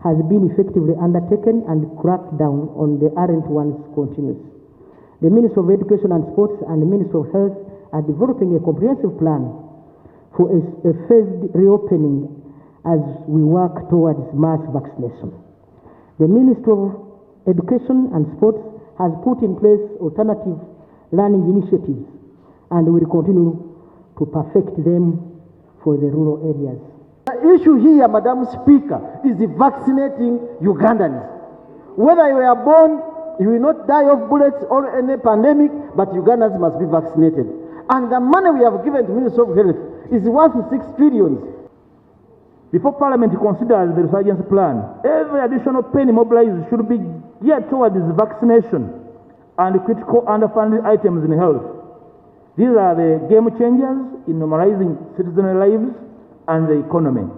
has been effectively undertaken and crackdown on the errant ones continues. The Ministry of Education and Sports and the Ministry of Health are developing a comprehensive plan for a phased reopening as we work towards mass vaccination. The Ministry of Education and Sports has put in place alternative learning initiatives and will continue to perfect them for the rural areas. The issue here, Madam Speaker, is vaccinating Ugandans. Whether you are born, you will not die of bullets or any pandemic, but Ugandans must be vaccinated. And the money we have given to the Ministry of Health is worth 6 trillion. Before Parliament considers the resurgence plan, every additional penny mobilized should be geared towards vaccination and critical underfunded items in health. These are the game changers in normalizing citizen lives and the economy.